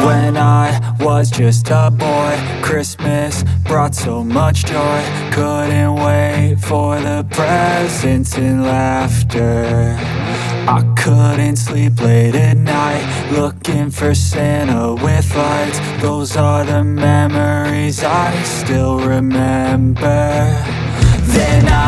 When I was just a boy, Christmas brought so much joy. Couldn't wait for the presents and laughter. I couldn't sleep late at night, looking for Santa with lights. Those are the memories I still remember. Then I